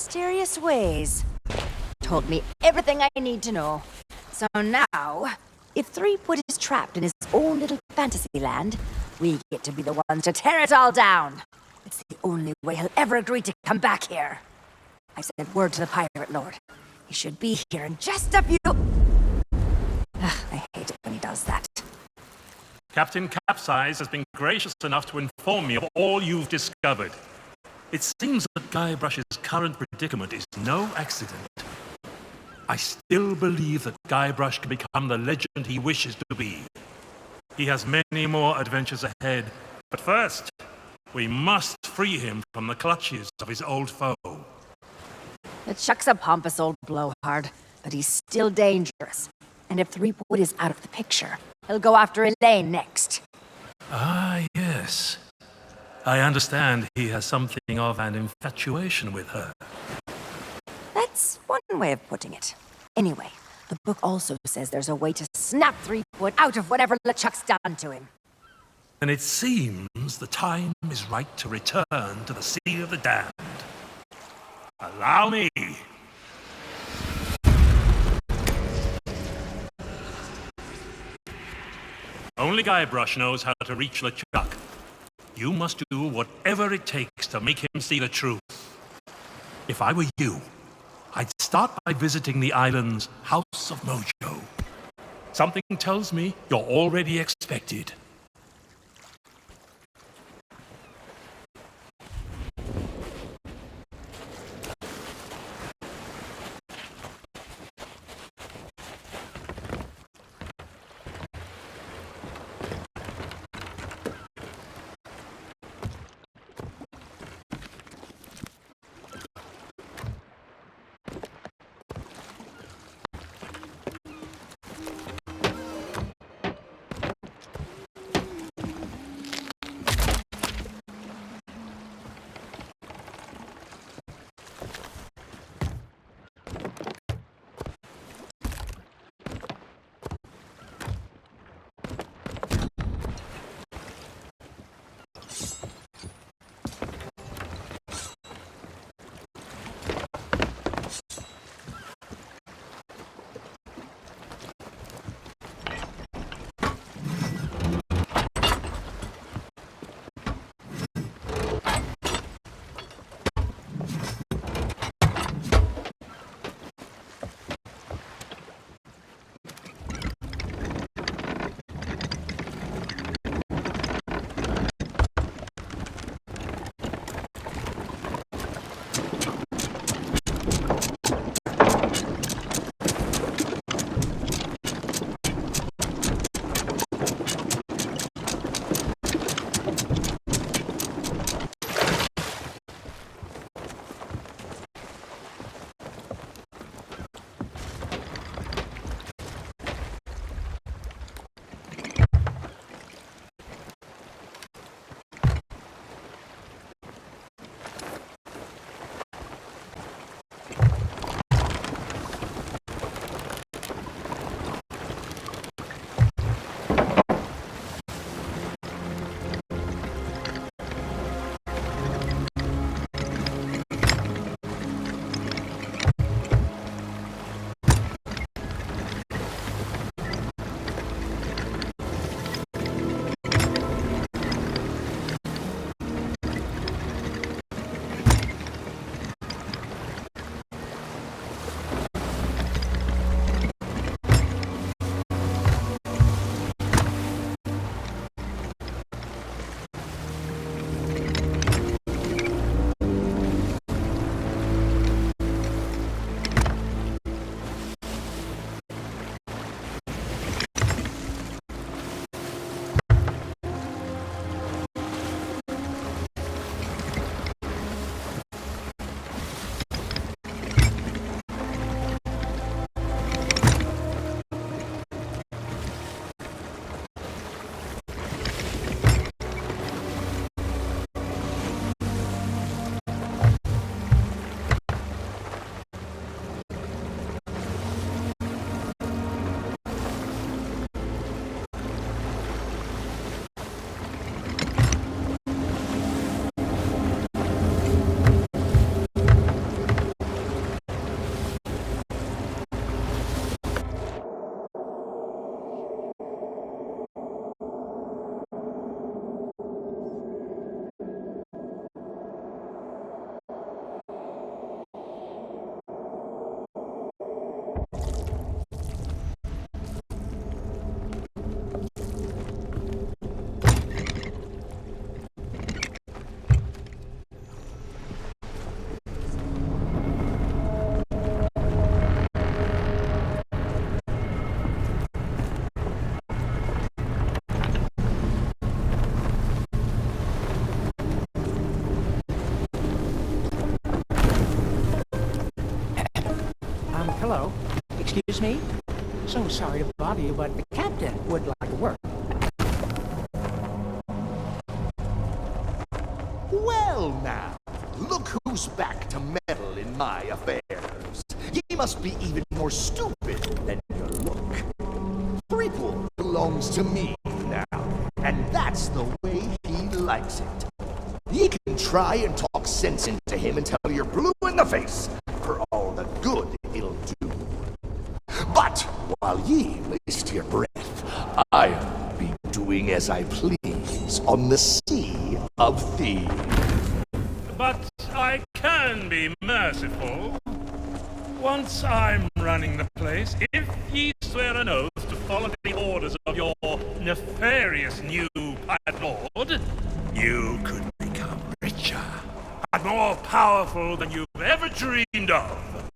mysterious ways. Told me everything I need to know. So now, if Threepwood is trapped in his own little fantasy land, we get to be the ones to tear it all down. It's the only way he'll ever agree to come back here. I sent word to the Pirate Lord. He should be here in just a few... I hate it when he does that. Captain Capsize has been gracious enough to inform me of all you've discovered. It seems that Guybrush's current predicament is no accident. I still believe that Guybrush can become the legend he wishes to be. He has many more adventures ahead, but first, we must free him from the clutches of his old foe. LeChuck's a pompous old blowhard, but he's still dangerous. And if Threepwood is out of the picture, he'll go after Elaine next. Ah, yes. I understand he has something of an infatuation with her. That's one way of putting it. Anyway, the book also says there's a way to snap Threepwood out of whatever LeChuck's done to him. And it seems the time is right to return to the Sea of the Damned. Allow me! Only Guybrush knows how to reach LeChuck. You must do whatever it takes to make him see the truth. If I were you, I'd start by visiting the island's House of Mojo. Something tells me you're already expected. Hello. Excuse me? So sorry to bother you, but the captain would like to work. Well now, look who's back to meddle in my affairs. Ye must be even more stupid than you look. Threepwood belongs to me now, and that's the way he likes it. Ye can try and talk sense into him until you're blue in the face, for all the good it'll do. But while ye waste your breath, I'll be doing as I please on the Sea of Thieves. But I can be merciful. Once I'm running the place, if ye swear an oath to follow the orders of your nefarious new pirate lord, you could become richer and more powerful than you've ever dreamed of.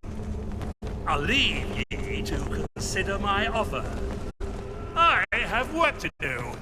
I'll leave ye to consider my offer. I have work to do.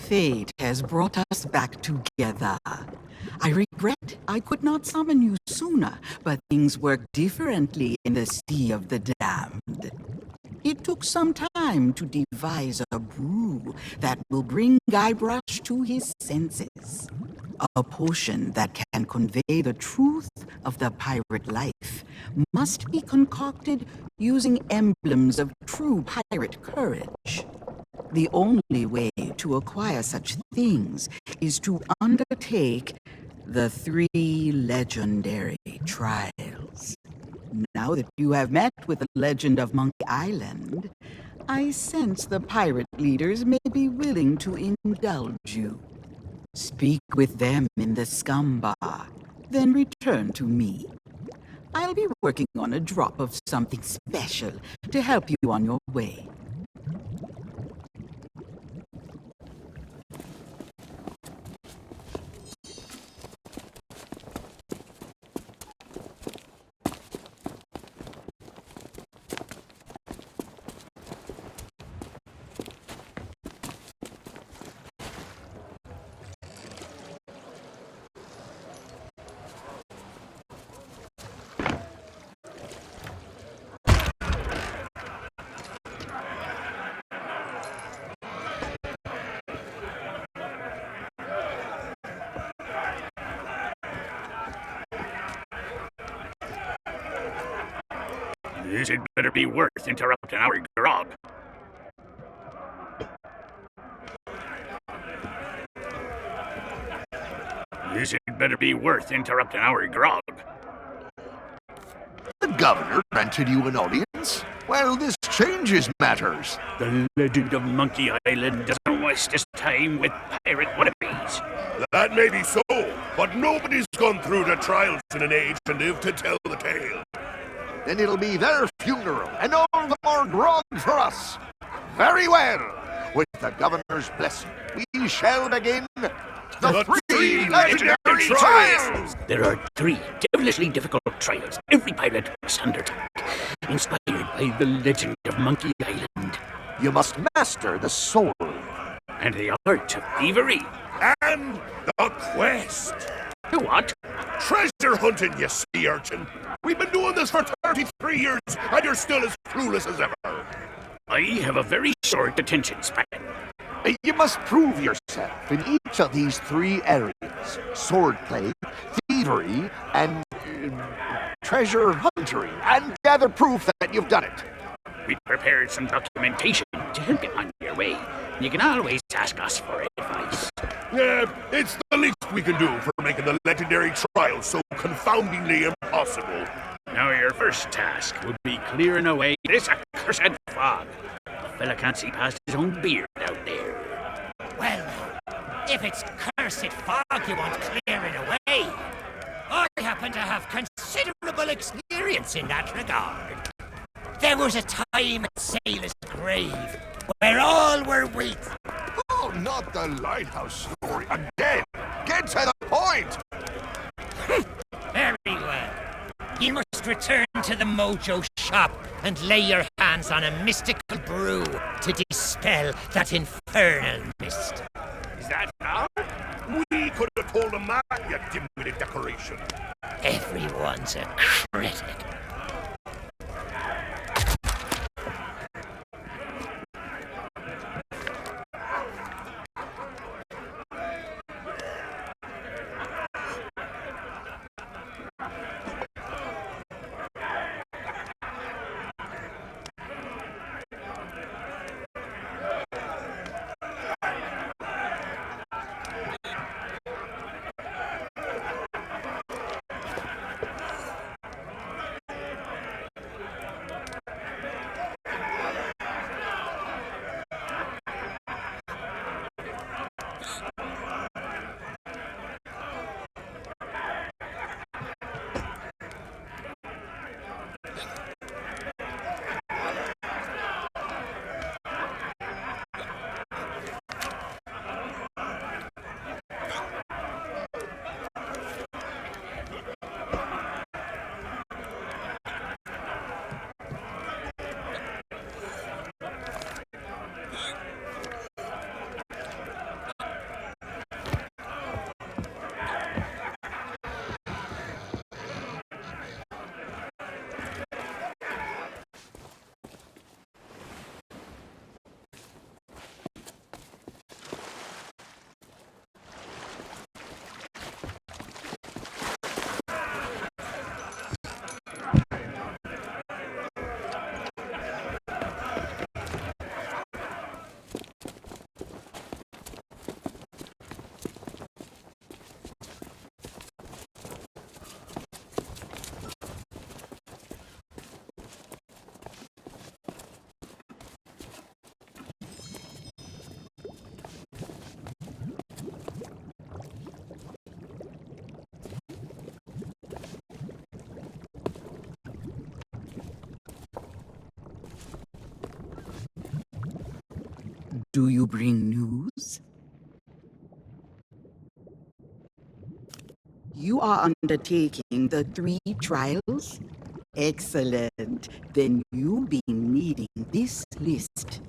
Fate has brought us back together. I regret I could not summon you sooner, but things work differently in the Sea of the Damned. It took some time to devise a brew that will bring Guybrush to his senses. A potion that can convey the truth of the pirate life must be concocted using emblems of true pirate courage. The only way to acquire such things is to undertake the 3 legendary trials. Now that you have met with the legend of Monkey Island, I sense the pirate leaders may be willing to indulge you. Speak with them in the scum bar, then return to me. I'll be working on a drop of something special to help you on your way. This had better be worth interrupting our grog. This had better be worth interrupting our grog. The governor granted you an audience? Well, this changes matters. The legend of Monkey Island doesn't waste his time with pirate wannabes. That may be so, but nobody's gone through the trials in an age to live to tell the tale. Then it'll be their funeral, and all the more grog for us. Very well. With the governor's blessing, we shall begin the 3 legendary trials! There are 3 devilishly difficult trials every pilot must undertake, inspired by the legend of Monkey Island. You must master the sword. And the art of thievery. And the quest! The what? Treasure hunting, you sea urchin! We've been doing this for 33 years, and you're still as clueless as ever! I have a very short attention span. You must prove yourself in each of these 3 areas. Swordplay, thievery, and treasure hunting, and gather proof that you've done it. We prepared some documentation to help you on your way. You can always ask us for advice. Yeah, it's the least we can do for making the legendary trials so confoundingly impossible. Now your first task would be clearing away this accursed fog. The fella can't see past his own beard out there. Well, if it's cursed fog you want clearing away, I happen to have considerable experience in that regard. There was a time at Sailor's Grave where all were weak. Oh, not the lighthouse story again! Get to the point! Very well. You must return to the Mojo shop and lay your hands on a mystical brew to dispel that infernal mist. Is that all? We could have told him that, you dim-witted decoration. Everyone's a critic. Do you bring news? You are undertaking the 3 trials? Excellent. Then you'll be needing this list.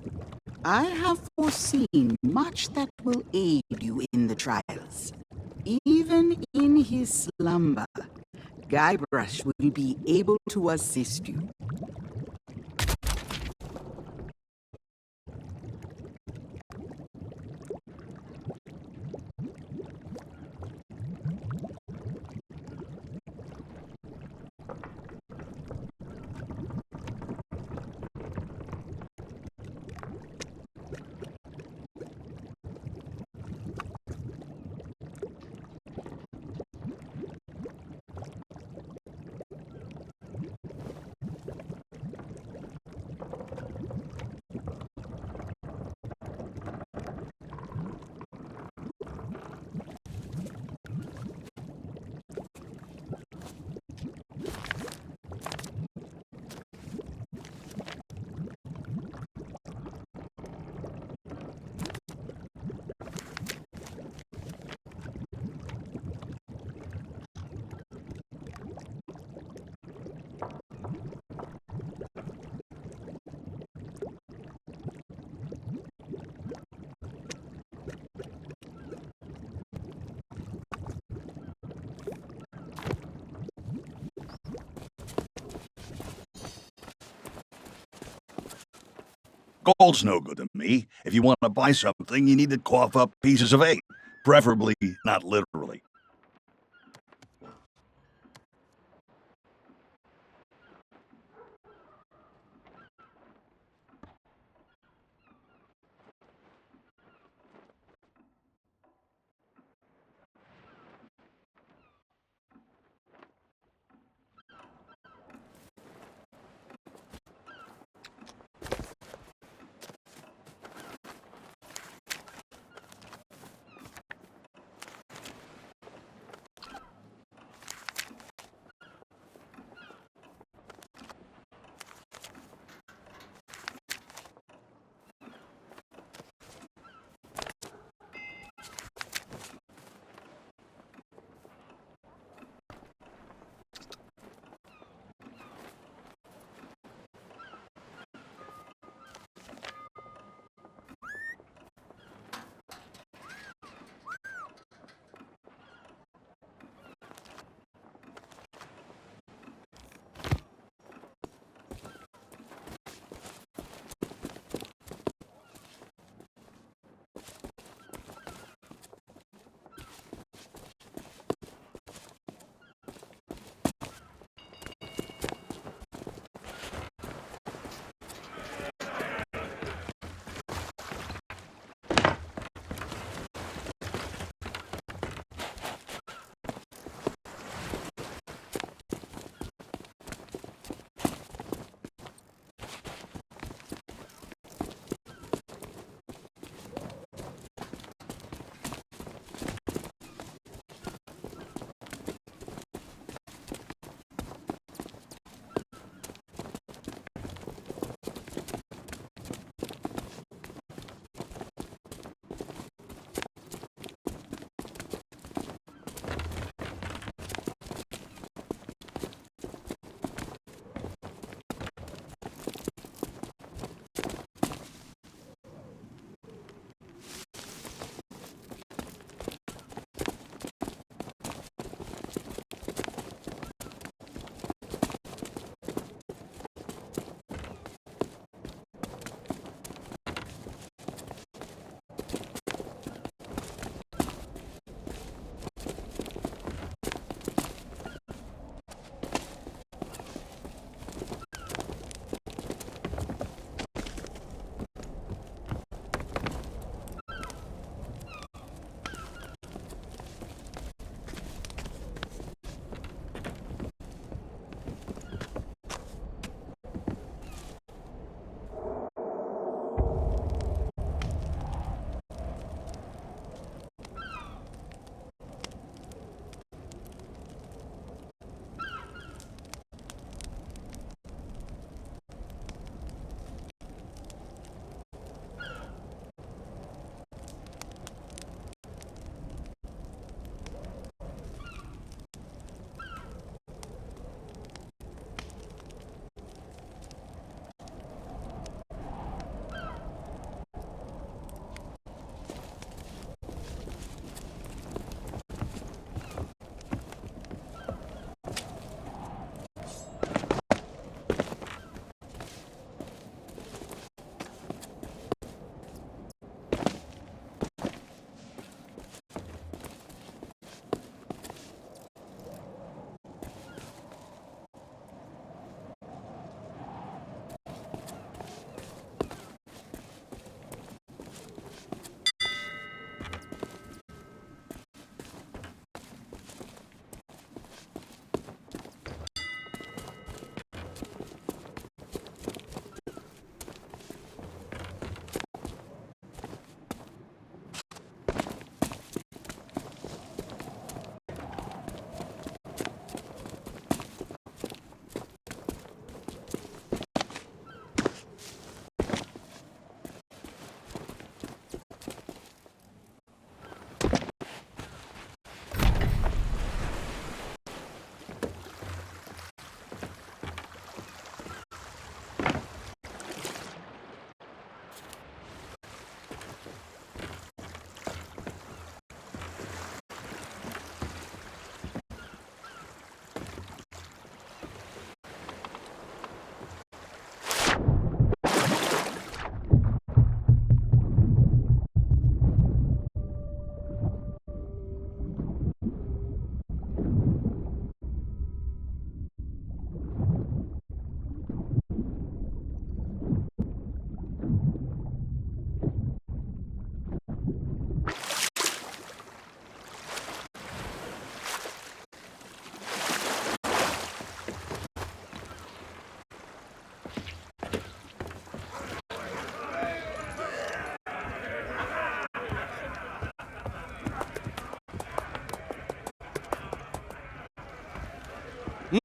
I have foreseen much that will aid you in the trials. Even in his slumber, Guybrush will be able to assist you. Gold's no good to me. If you want to buy something, you need to cough up pieces of 8. Preferably not literally.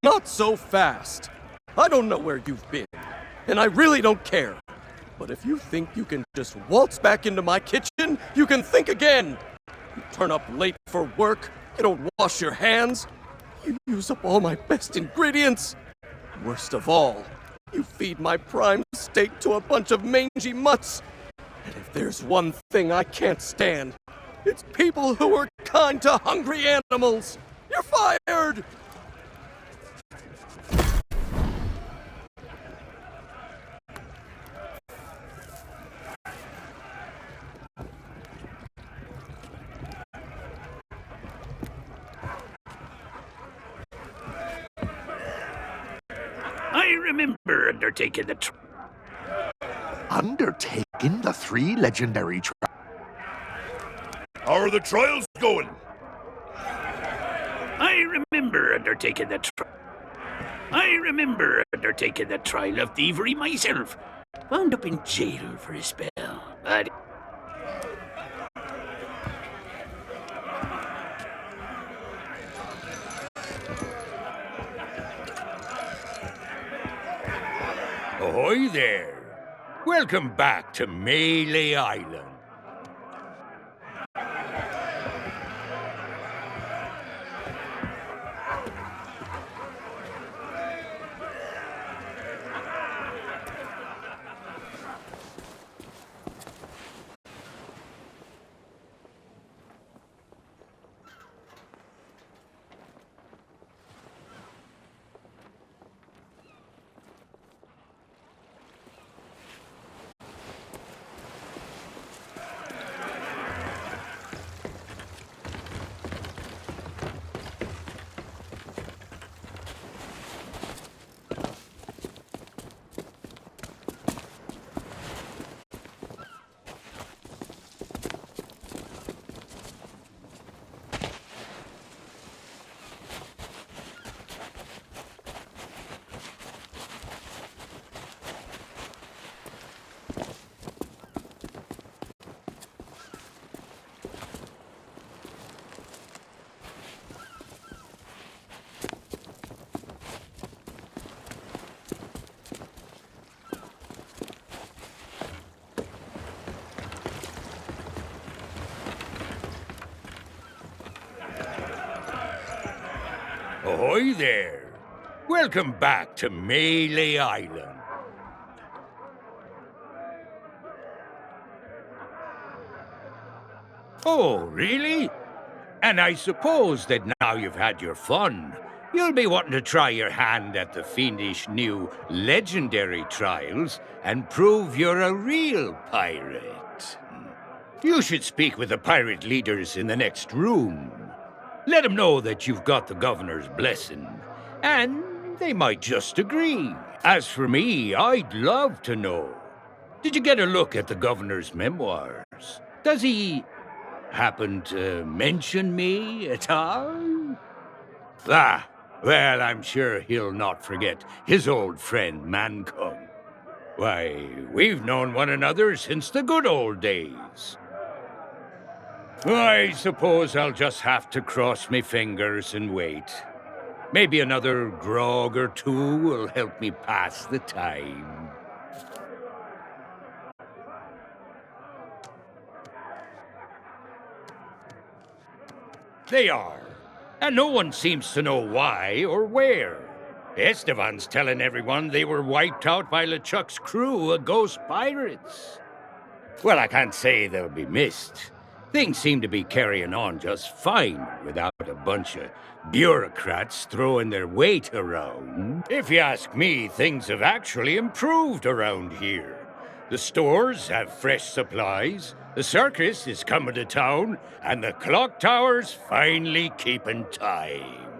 Not so fast. I don't know where you've been, and I really don't care. But if you think you can just waltz back into my kitchen, you can think again. You turn up late for work, you don't wash your hands, you use up all my best ingredients. Worst of all, you feed my prime steak to a bunch of mangy mutts. And if there's one thing I can't stand, it's people who are kind to hungry animals. You're fired! I remember undertaking the Undertaking the 3 legendary trials. How are the trials going? I remember undertaking the trial of thievery myself. Wound up in jail for a spell. But ahoy there! Welcome back to Melee Island. Ahoy there! Welcome back to Melee Island. Oh, really? And I suppose that now you've had your fun, you'll be wanting to try your hand at the fiendish new legendary trials and prove you're a real pirate. You should speak with the pirate leaders in the next room. Let them know that you've got the governor's blessing, and they might just agree. As for me, I'd love to know. Did you get a look at the governor's memoirs? Does he happen to mention me at all? Ah, well, I'm sure he'll not forget his old friend Mancung. Why, we've known one another since the good old days. I suppose I'll just have to cross my fingers and wait. Maybe another grog or two will help me pass the time. They are, and no one seems to know why or where. Estevan's telling everyone they were wiped out by LeChuck's crew of ghost pirates. Well, I can't say they'll be missed. Things seem to be carrying on just fine without a bunch of bureaucrats throwing their weight around. If you ask me, things have actually improved around here. The stores have fresh supplies, the circus is coming to town, and the clock tower's finally keeping time.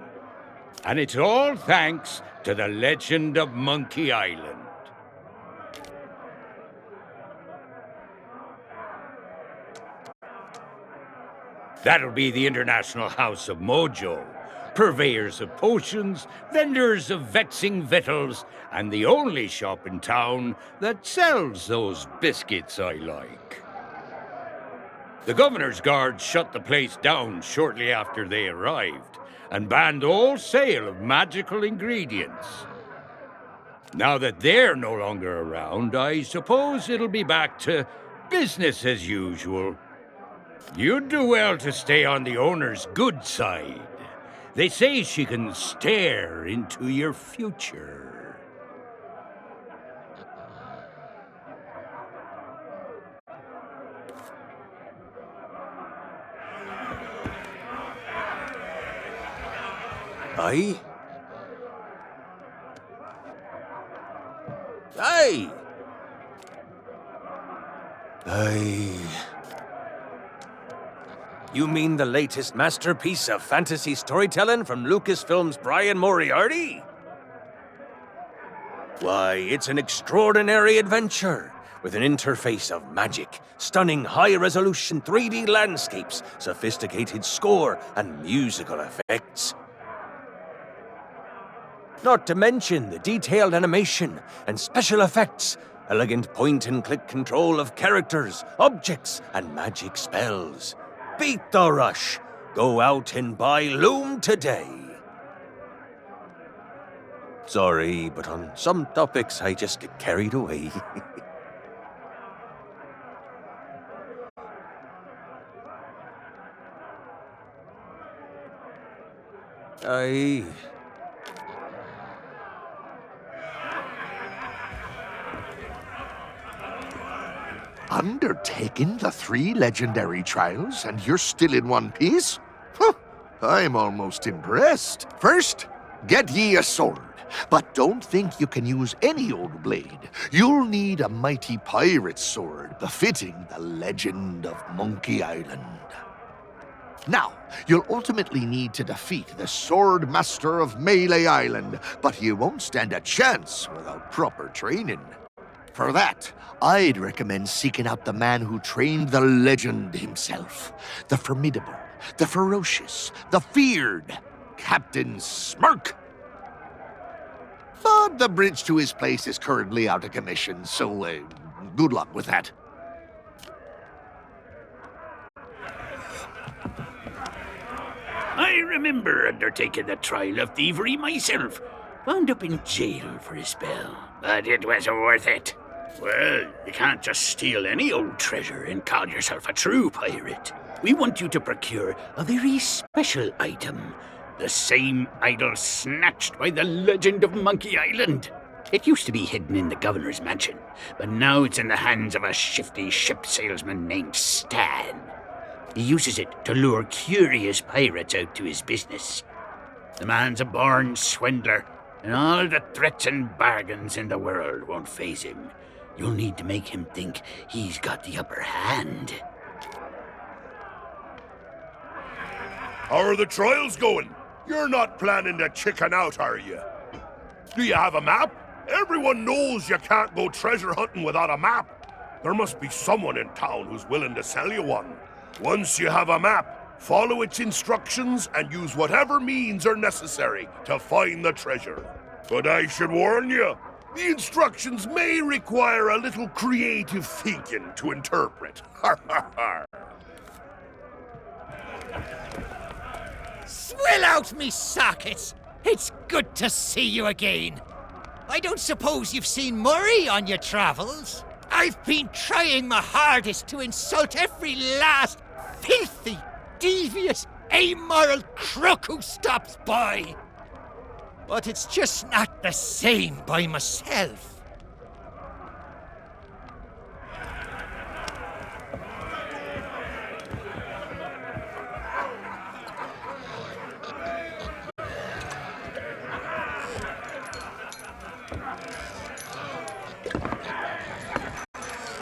And it's all thanks to the legend of Monkey Island. That'll be the International House of Mojo, purveyors of potions, vendors of vexing victuals, and the only shop in town that sells those biscuits I like. The governor's guards shut the place down shortly after they arrived, and banned all sale of magical ingredients. Now that they're no longer around, I suppose it'll be back to business as usual. You'd do well to stay on the owner's good side. They say she can stare into your future. Aye? Aye! Aye. You mean the latest masterpiece of fantasy storytelling from Lucasfilm's Brian Moriarty? Why, it's an extraordinary adventure with an interface of magic, stunning high-resolution 3D landscapes, sophisticated score, and musical effects. Not to mention the detailed animation and special effects, elegant point-and-click control of characters, objects, and magic spells. Beat the rush. Go out and buy Loom today. Sorry, but on some topics I just get carried away. Aye. Undertaking the 3 legendary trials, and you're still in one piece? Huh, I'm almost impressed. First, get ye a sword. But don't think you can use any old blade. You'll need a mighty pirate sword befitting the legend of Monkey Island. Now, you'll ultimately need to defeat the Sword Master of Melee Island, but you won't stand a chance without proper training. For that, I'd recommend seeking out the man who trained the legend himself. The formidable, the ferocious, the feared Captain Smirk. But the bridge to his place is currently out of commission, so good luck with that. I remember undertaking the trial of thievery myself. Wound up in jail for a spell, but it was worth it. Well, you can't just steal any old treasure and call yourself a true pirate. We want you to procure a very special item. The same idol snatched by the legend of Monkey Island. It used to be hidden in the governor's mansion, but now it's in the hands of a shifty ship salesman named Stan. He uses it to lure curious pirates out to his business. The man's a born swindler, and all the threats and bargains in the world won't faze him. You'll need to make him think he's got the upper hand. How are the trials going? You're not planning to chicken out, are you? Do you have a map? Everyone knows you can't go treasure hunting without a map. There must be someone in town who's willing to sell you one. Once you have a map, follow its instructions and use whatever means are necessary to find the treasure. But I should warn you, the instructions may require a little creative thinking to interpret. Har har har. Swill out me sockets! It's good to see you again. I don't suppose you've seen Murray on your travels? I've been trying my hardest to insult every last filthy, devious, amoral crook who stops by. But it's just not the same by myself.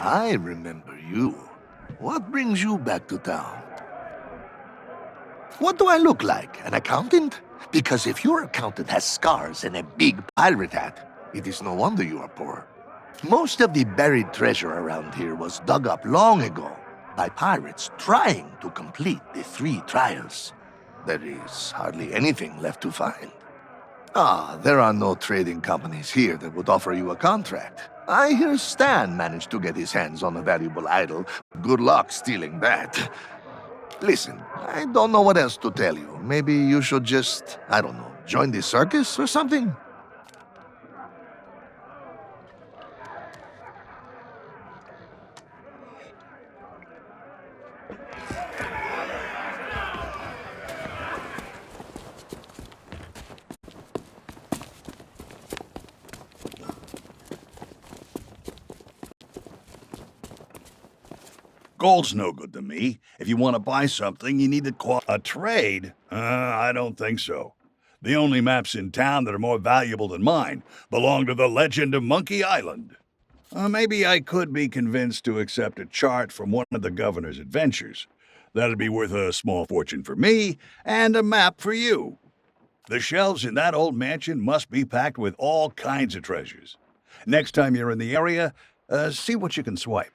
I remember you. What brings you back to town? What do I look like, an accountant? Because if your accountant has scars and a big pirate hat, it is no wonder you are poor. Most of the buried treasure around here was dug up long ago by pirates trying to complete the 3 trials. There is hardly anything left to find. There are no trading companies here that would offer you a contract. I hear Stan managed to get his hands on a valuable idol. Good luck stealing that. Listen, I don't know what else to tell you. Maybe you should just, I don't know, join the circus or something? Gold's no good to me. If you want to buy something, you need to a trade? I don't think so. The only maps in town that are more valuable than mine belong to the Legend of Monkey Island. Maybe I could be convinced to accept a chart from one of the governor's adventures. That'd be worth a small fortune for me, and a map for you. The shelves in that old mansion must be packed with all kinds of treasures. Next time you're in the area, see what you can swipe.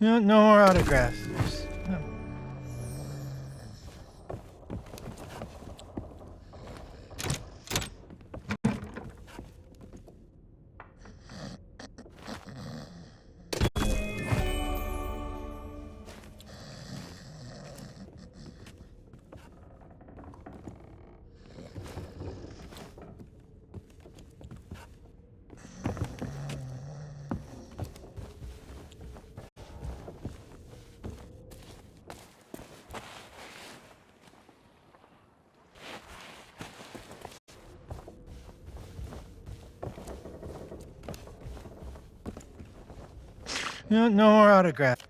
No, no more autographs. No. No, no more autographs.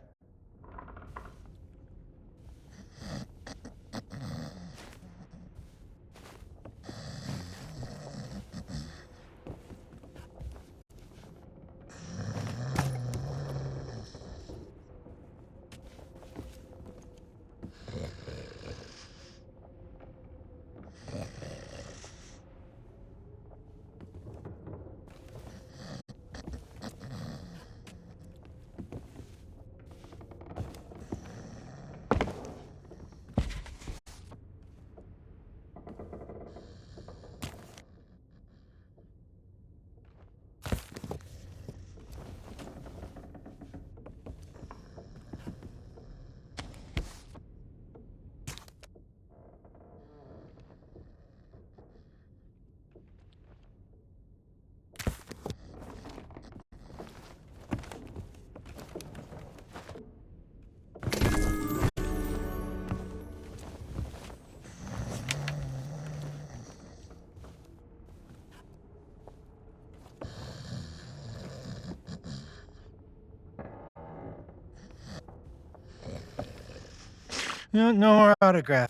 No, no more autograph.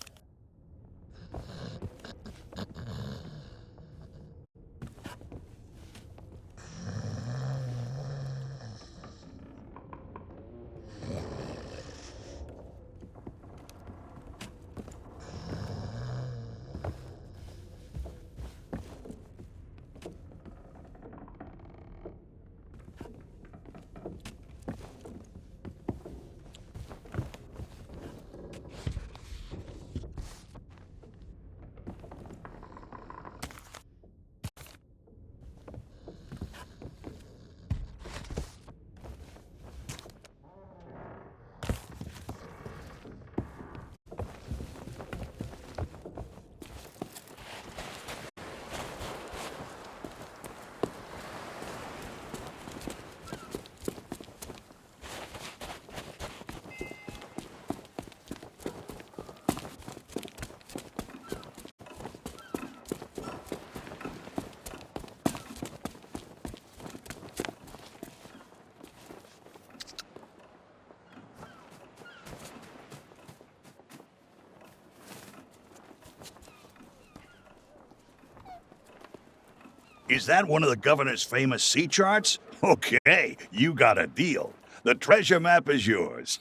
Is that one of the governor's famous sea charts? Okay, you got a deal. The treasure map is yours.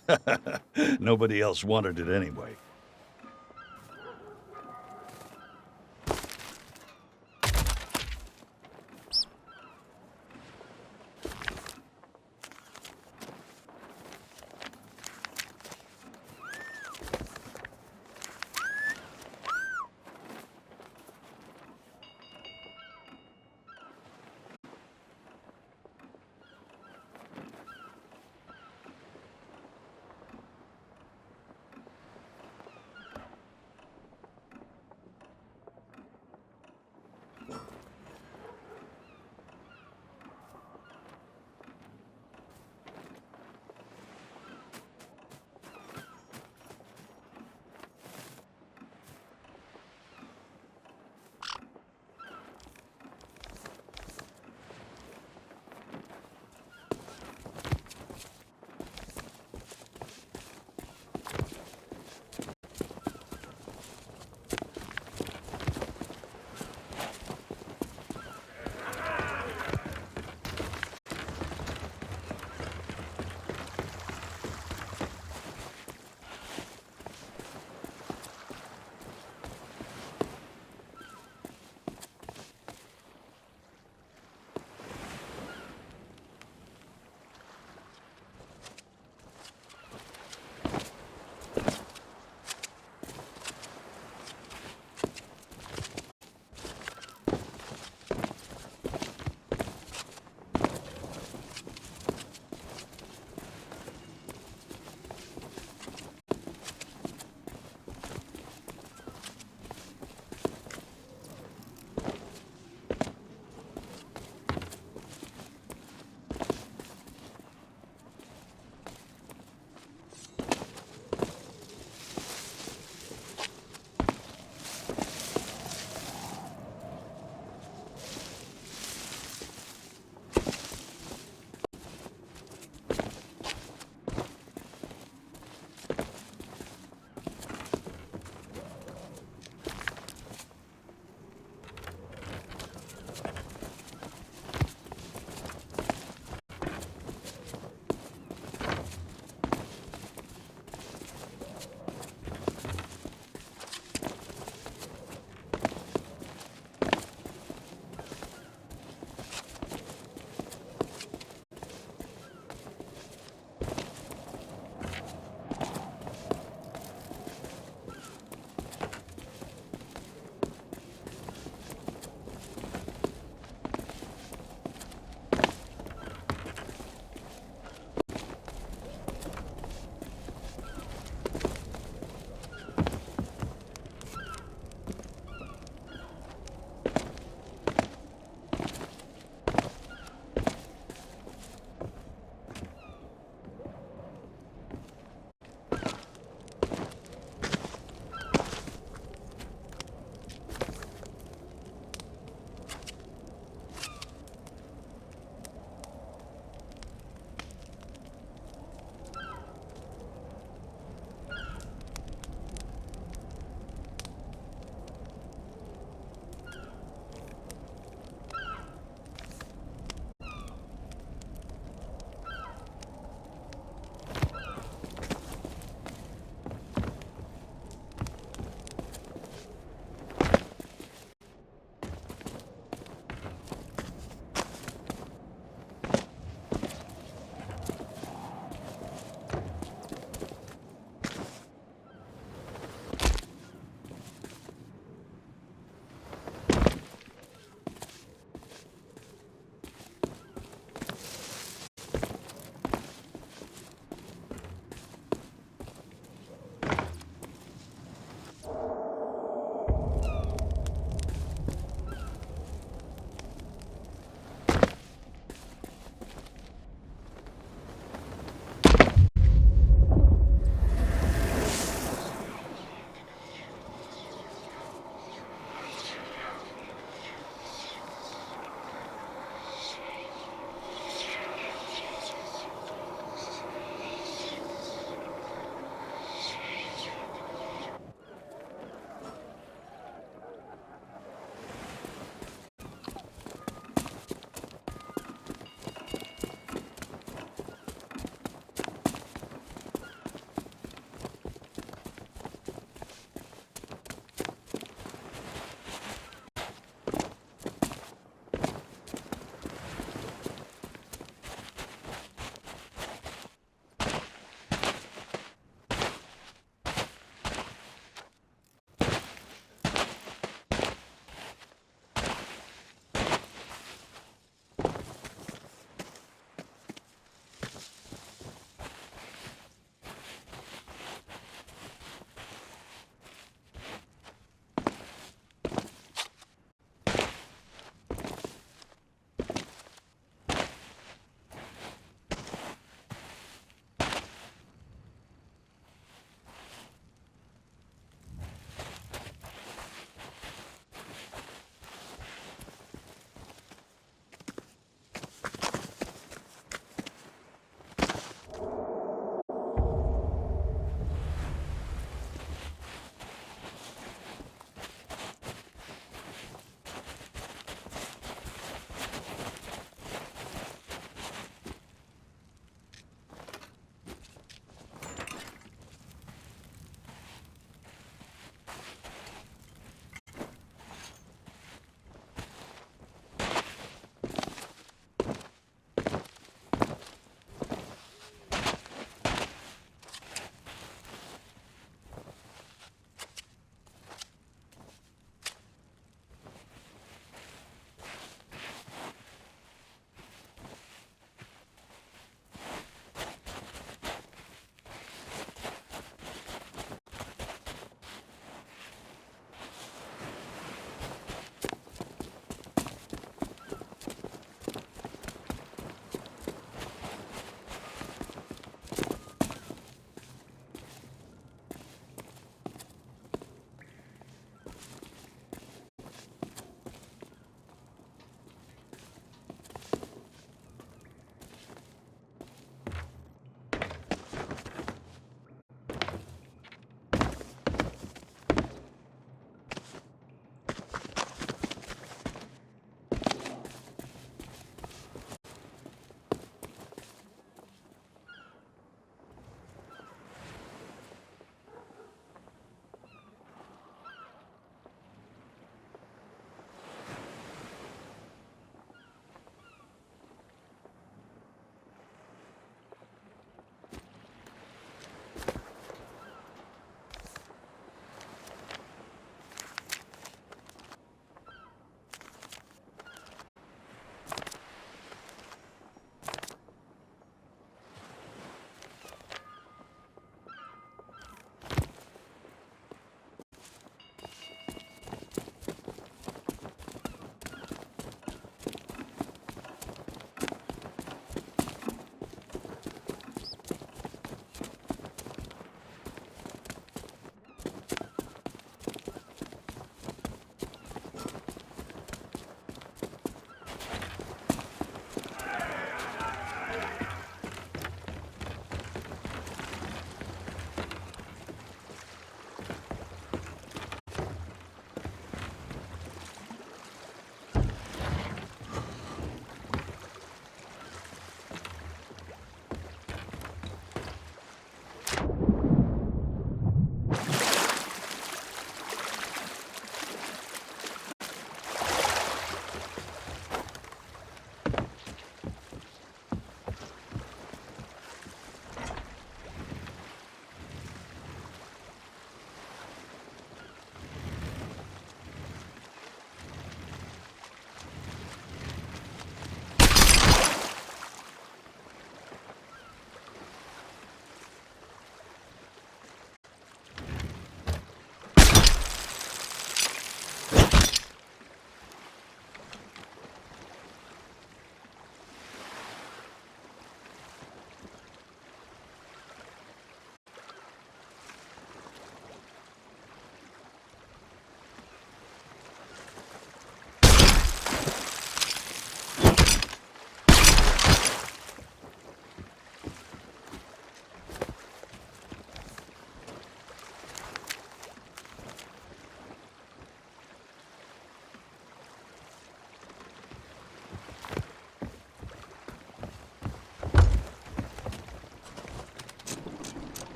Nobody else wanted it anyway.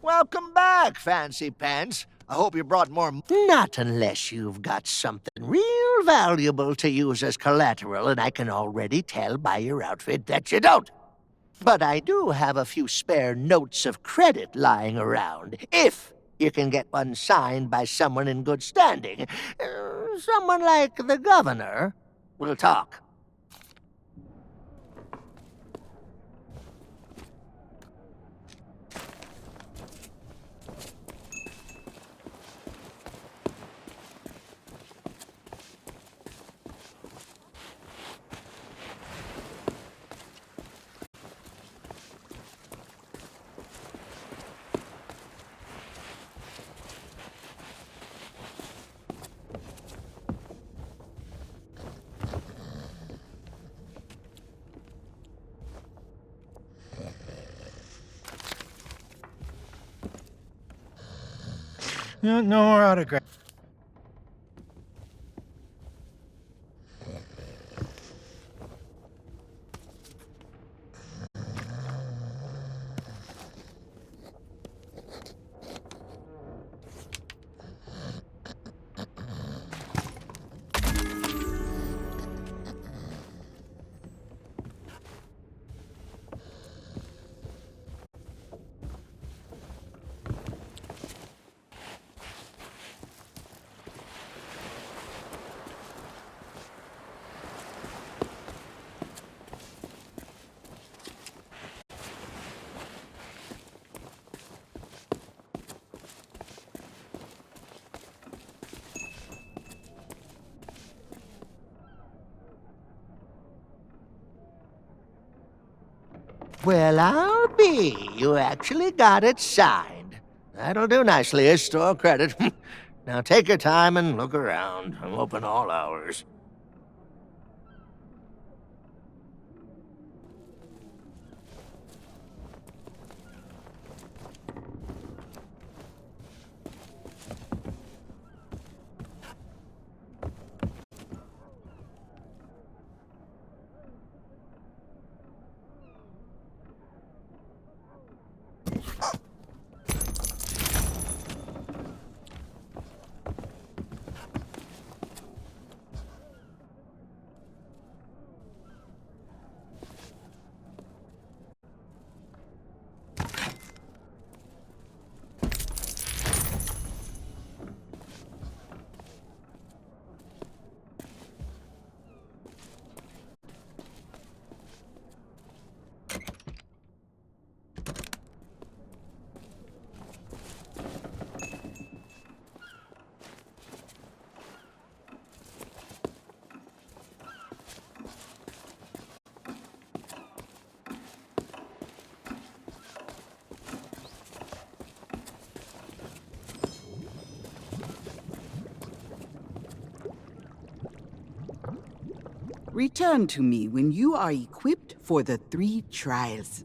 Welcome back, Fancy Pants. I hope you brought more. Not unless you've got something real valuable to use as collateral, and I can already tell by your outfit that you don't. But I do have a few spare notes of credit lying around, if you can get one signed by someone in good standing. Someone like the governor. We'll talk. No, no more autographs. Well, I'll be. You actually got it signed. That'll do nicely as store credit. Now take your time and look around. I'm open all hours. Return to me when you are equipped for the 3 trials.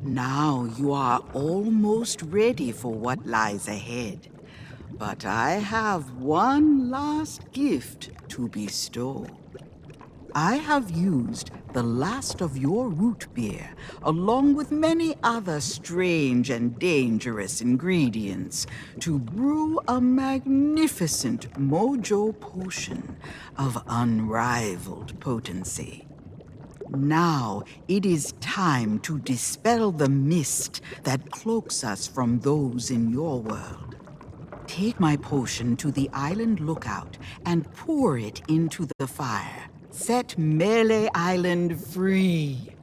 Now you are almost ready for what lies ahead. But I have one last gift to bestow. I have used the last of your root beer, along with many other strange and dangerous ingredients, to brew a magnificent mojo potion of unrivaled potency. Now it is time to dispel the mist that cloaks us from those in your world. Take my potion to the island lookout and pour it into the fire. Set Melee Island free.